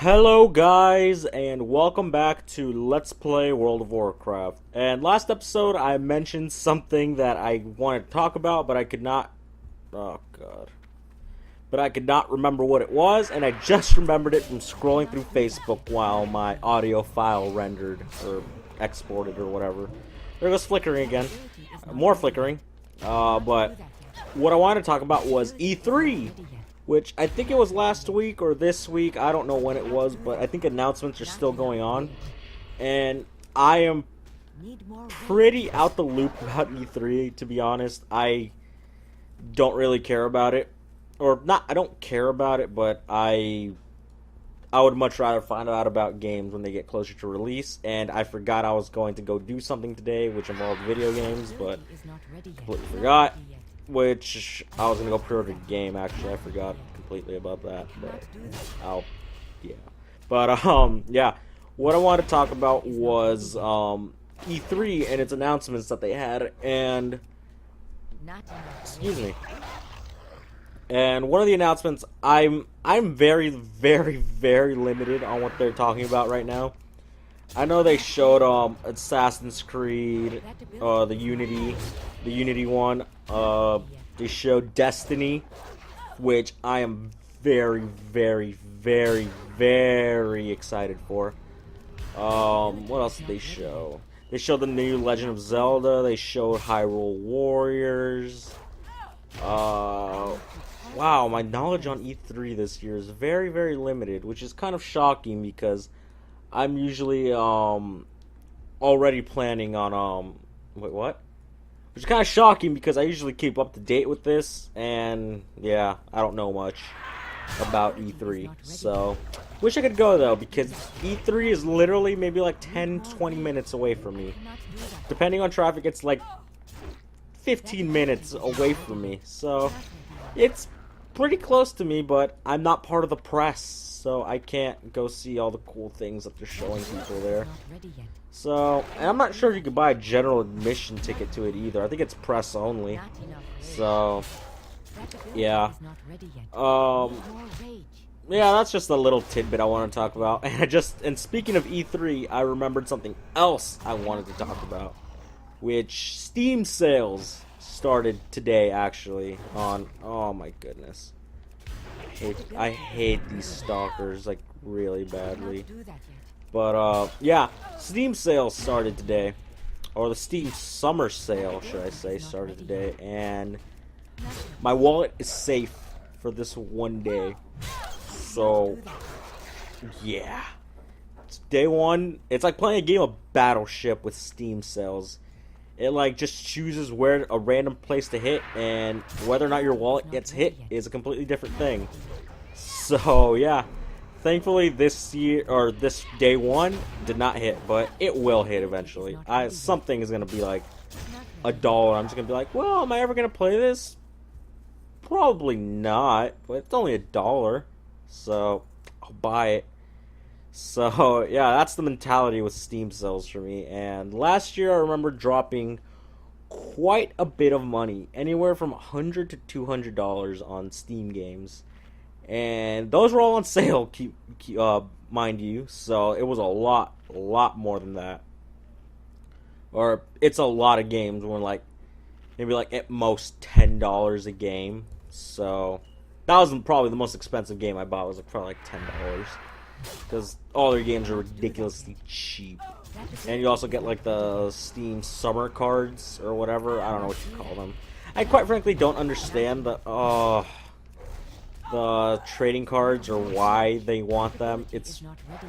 Hello guys, and welcome back to Let's Play World of Warcraft. And last episode I mentioned something that I wanted to talk about, but I could not... Oh god. But I could not remember what it was, and I just remembered it from scrolling through Facebook while my audio file rendered, or exported, or whatever. There it goes flickering again. More flickering. But what I wanted to talk about was E3! Which I think it was last week or this week. I don't know when it was, but I think announcements are still going on. And I am pretty out the loop about E3, to be honest. I don't really care about it. Or, not, I don't care about it, but I would much rather find out about games when they get closer to release. And I forgot I was going to go do something today, which involved video games, but completely forgot. Which I was gonna go pre-order the game. Actually, I forgot completely about that. But yeah. But yeah. What I wanted to talk about was E3 and its announcements that they had, and excuse me. And one of the announcements, I'm very, very, very limited on what they're talking about right now. I know they showed Assassin's Creed, the Unity one. They showed Destiny, which I am very, very, very, very excited for. What else did they show? They showed the new Legend of Zelda. They showed Hyrule Warriors. Wow, my knowledge on E3 this year is very, very limited, which is kind of shocking because I'm usually already planning on wait, what? Which is kind of shocking because I usually keep up to date with this, and yeah, I don't know much about E3. So wish I could go though, because E3 is literally maybe like 10-20 minutes away from me. Depending on traffic, it's like 15 minutes away from me. So it's pretty close to me, but I'm not part of the press, so I can't go see all the cool things that they're showing people there. So, and I'm not sure if you could buy a general admission ticket to it either. I think it's press only. So, yeah. Yeah, that's just a little tidbit I want to talk about. And speaking of E3, I remembered something else I wanted to talk about, which Steam sales started today, actually, on, oh my goodness. I hate these stalkers, like, really badly. But, yeah, Steam sales started today. Or the Steam summer sale, should I say, started today. And my wallet is safe for this one day. So, yeah. It's day one. It's like playing a game of Battleship with Steam sales. It, like, just chooses where a random place to hit, and whether or not your wallet gets hit is a completely different thing. So, yeah. Thankfully, this year, or this day one, did not hit, but it will hit eventually. Something is going to be like $1. I'm just going to be like, well, am I ever going to play this? Probably not, but it's only $1. So, I'll buy it. So, yeah, that's the mentality with Steam sales for me. And last year, I remember dropping quite a bit of money, anywhere from $100 to $200 on Steam games. And those were all on sale, mind you. So it was a lot more than that. Or it's a lot of games when maybe like at most $10 a game. So that was probably the most expensive game I bought. It was probably like $10 because all their games are ridiculously cheap. And you also get like the Steam summer cards or whatever. I don't know what you call them. I quite frankly don't understand the trading cards or why they want them.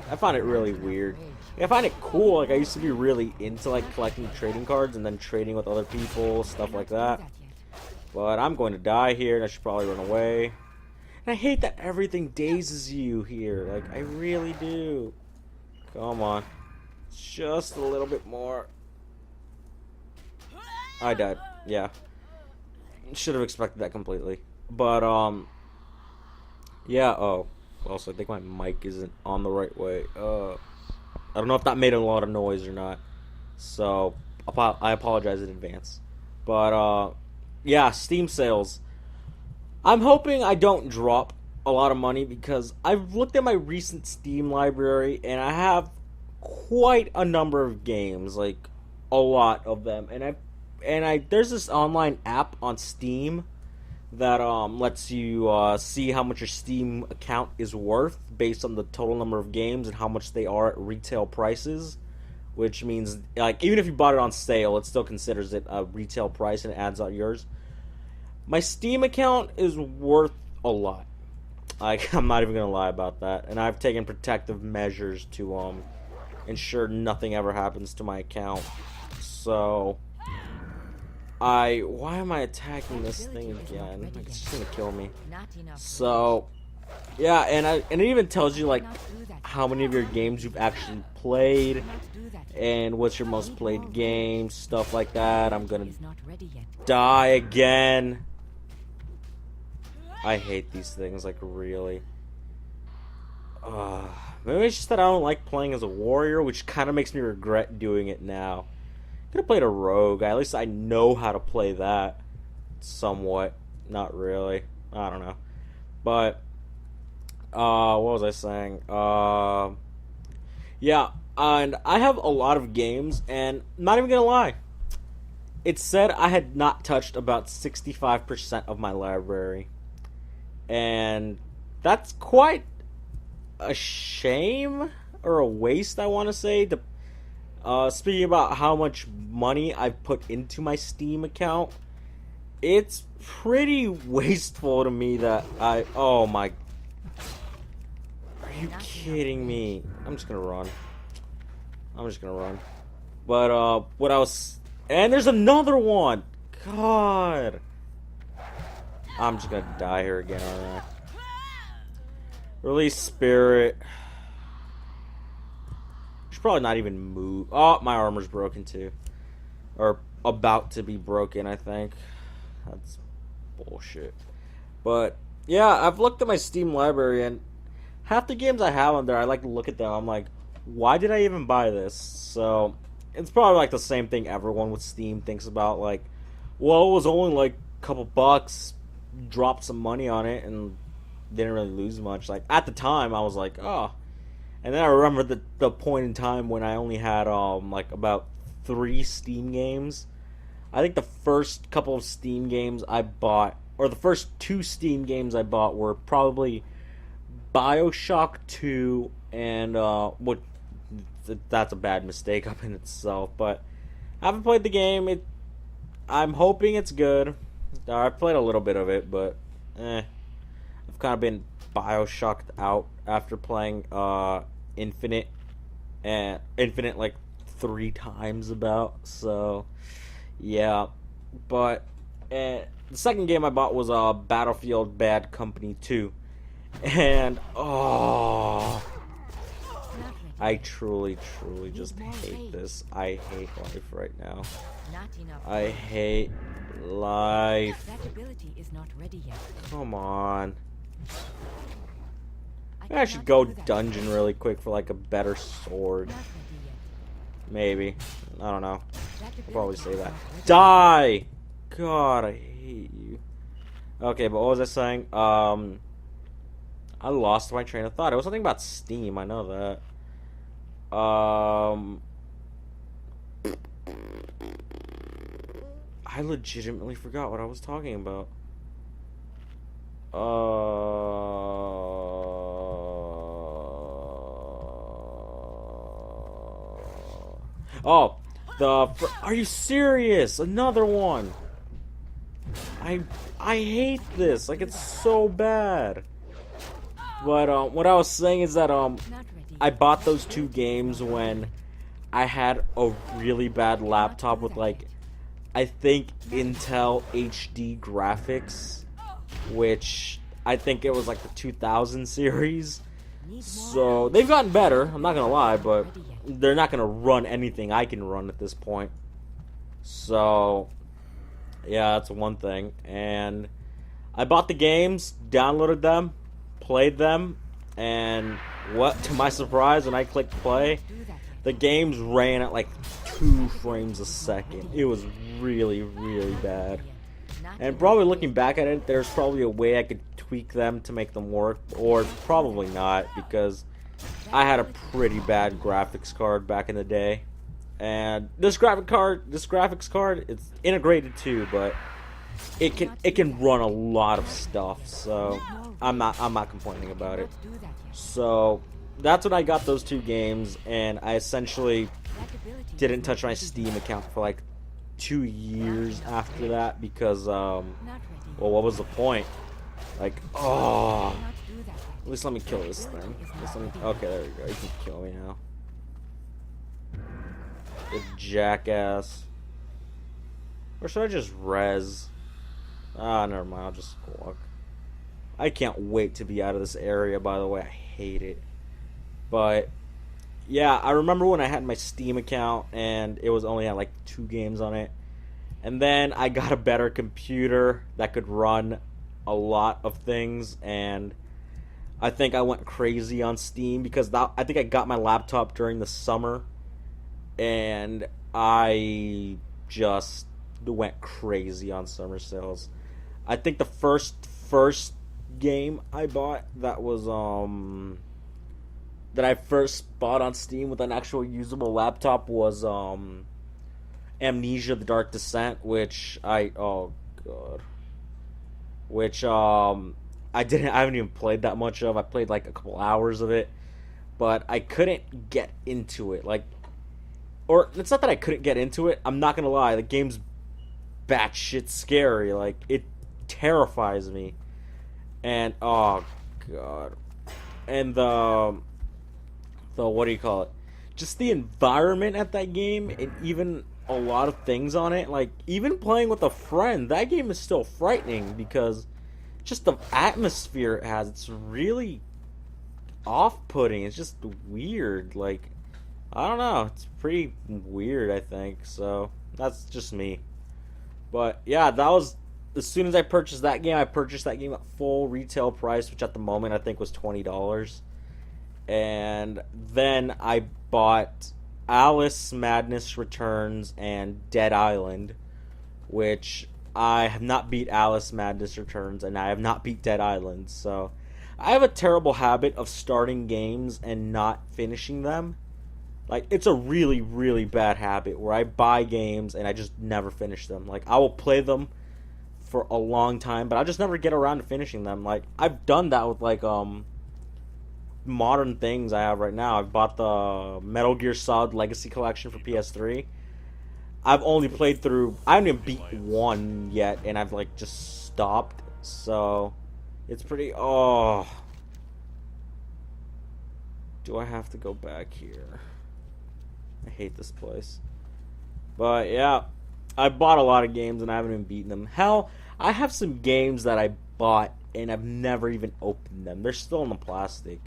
I find it really weird. I find it cool. Like, I used to be really into like collecting trading cards and then trading with other people, stuff like that. But I'm going to die here, and I should probably run away. And I hate that everything dazes you here. Like, I really do. Come on, just a little bit more. I died. Yeah, should have expected that completely. But yeah, also I think my mic isn't on the right way. I don't know if that made a lot of noise or not. So, I apologize in advance. But, yeah, Steam sales. I'm hoping I don't drop a lot of money because I've looked at my recent Steam library and I have quite a number of games, like a lot of them. And I there's this online app on Steam that lets you see how much your Steam account is worth based on the total number of games and how much they are at retail prices. Which means, like, even if you bought it on sale, it still considers it a retail price and it adds out yours. My Steam account is worth a lot. Like, I'm not even gonna lie about that, and I've taken protective measures to ensure nothing ever happens to my account. So, why am I attacking this thing again? Like, it's just gonna kill me. So, yeah, and it even tells you like how many of your games you've actually played and what's your most played game, stuff like that. I'm gonna die again. I hate these things, like, really. Maybe it's just that I don't like playing as a warrior, which kind of makes me regret doing it now. Could have played a rogue. At least I know how to play that somewhat. Not really. I don't know. But what was I saying? Yeah, and I have a lot of games, and I'm not even gonna lie. It said I had not touched about 65% of my library. And that's quite a shame, or a waste, I want to say. Speaking about how much money I've put into my Steam account, it's pretty wasteful to me that oh my... Are you kidding me? I'm just gonna run. But, what I was... And there's another one! God! I'm just gonna die here again, aren't I? Release spirit. Should probably not even move. Oh, my armor's broken too. Or about to be broken, I think. That's bullshit. But, yeah, I've looked at my Steam library, and half the games I have on there, I like to look at them. I'm like, why did I even buy this? So, it's probably like the same thing everyone with Steam thinks about. Like, well, it was only like a couple bucks. Dropped some money on it and didn't really lose much. Like, at the time, I was like, oh. And then I remember the point in time when I only had like about 3 Steam games. I think the first couple of Steam games I bought, or the first 2 Steam games I bought, were probably BioShock 2 and that's a bad mistake up in itself, but I haven't played the game. I'm hoping it's good. I've played a little bit of it, but I've kind of been BioShocked out after playing Infinite like 3 times about. So yeah, but the second game I bought was Battlefield Bad Company 2, and I truly just hate this. I hate life right now. I hate life. Come on. Maybe I should go dungeon really quick for like a better sword. Maybe. I don't know. I'll probably say that. Die! God, I hate you. Okay, but what was I saying? I lost my train of thought. It was something about Steam, I know that. I legitimately forgot what I was talking about. Oh, are you serious? Another one. I hate this. Like, it's so bad. But what I was saying is that I bought those 2 games when I had a really bad laptop with, like, I think Intel HD graphics, which I think it was like the 2000 series. So they've gotten better, I'm not gonna lie, but they're not gonna run anything I can run at this point. So yeah, that's one thing. And I bought the games, downloaded them, played them, and what, to my surprise, when I clicked play, the games ran at like 2 frames a second. It was really, really bad. And probably looking back at it, there's probably a way I could tweak them to make them work, or probably not, because I had a pretty bad graphics card back in the day. And this graphics card, it's integrated too, but it can run a lot of stuff, so I'm not complaining about it. So that's when I got those two games, and I essentially didn't touch my Steam account for like 2 years after that because well, what was the point? Like, oh, at least let me kill this thing. Okay, there we go. You can kill me now. The jackass. Or should I just res? Ah, never mind. I'll just walk. I can't wait to be out of this area, by the way. I hate it. But yeah, I remember when I had my Steam account and it was only had like 2 games on it. And then I got a better computer that could run a lot of things, and I think I went crazy on Steam because I think I got my laptop during the summer, and I just went crazy on summer sales. I think the first game I bought that was that I first bought on Steam with an actual usable laptop was Amnesia: The Dark Descent, which I haven't even played that much of. I played like a couple hours of it, but I couldn't get into it. Like, or it's not that I couldn't get into it. I'm not gonna lie, the game's batshit scary. Like, it terrifies me. And oh god, and the what do you call it? Just the environment at that game, and even a lot of things on it. Like, even playing with a friend, that game is still frightening because just the atmosphere it has, it's really off-putting. It's just weird. Like, I don't know, it's pretty weird, I think. So that's just me. But yeah, that was, as soon as I purchased that game, I purchased that game at full retail price, which at the moment I think was $20. And then I bought Alice Madness Returns and Dead Island, which I have not beat Alice Madness Returns, and I have not beat Dead Island. So I have a terrible habit of starting games and not finishing them. Like, it's a really, really bad habit where I buy games and I just never finish them. Like, I will play them for a long time, but I just never get around to finishing them. Like, I've done that with like modern things I have right now. I've bought the Metal Gear Solid Legacy Collection for PS3. I've only played through, I haven't even beat 1 yet, and I've like just stopped. So it's pretty, oh, do I have to go back here? I hate this place. But yeah, I bought a lot of games and I haven't even beaten them. Hell, I have some games that I bought and I've never even opened them. They're still in the plastic.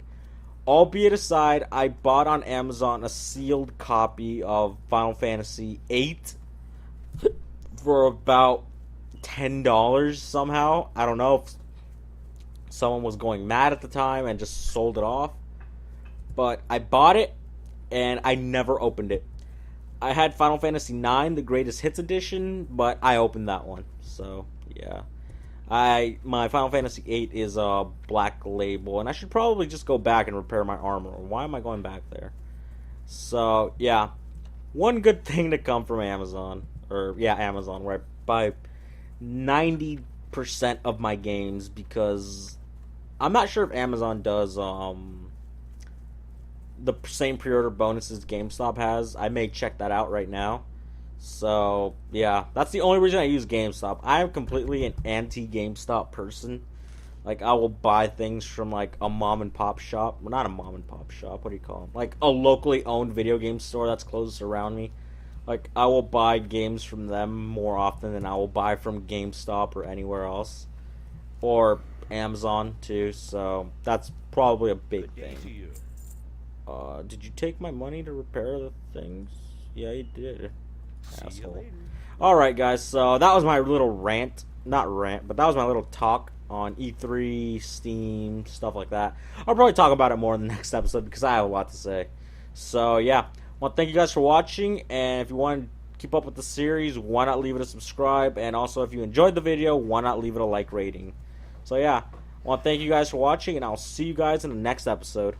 Albeit aside, I bought on Amazon a sealed copy of Final Fantasy VIII for about $10 somehow. I don't know if someone was going mad at the time and just sold it off. But I bought it and I never opened it. I had Final Fantasy IX, the Greatest Hits Edition, but I opened that one. So, yeah. My Final Fantasy VIII is a black label, and I should probably just go back and repair my armor. Why am I going back there? So, yeah. One good thing to come from Amazon, Amazon, where I buy 90% of my games, because I'm not sure if Amazon does the same pre-order bonuses GameStop has. I may check that out right now. So, yeah, that's the only reason I use GameStop. I am completely an anti-GameStop person. Like, I will buy things from, like, a mom-and-pop shop. Well, not a mom-and-pop shop. What do you call them? Like, a locally owned video game store that's closest around me. Like, I will buy games from them more often than I will buy from GameStop or anywhere else. Or Amazon, too. So, that's probably a big thing. Did you take my money to repair the things? Yeah, you did. Asshole. Alright, guys, so that was my little rant. Not rant, but that was my little talk on E3, Steam, stuff like that. I'll probably talk about it more in the next episode because I have a lot to say. So, yeah. Well, thank you guys for watching, and if you want to keep up with the series, why not leave it a subscribe? And also, if you enjoyed the video, why not leave it a like rating? So yeah, I want to thank you guys for watching, and I'll see you guys in the next episode.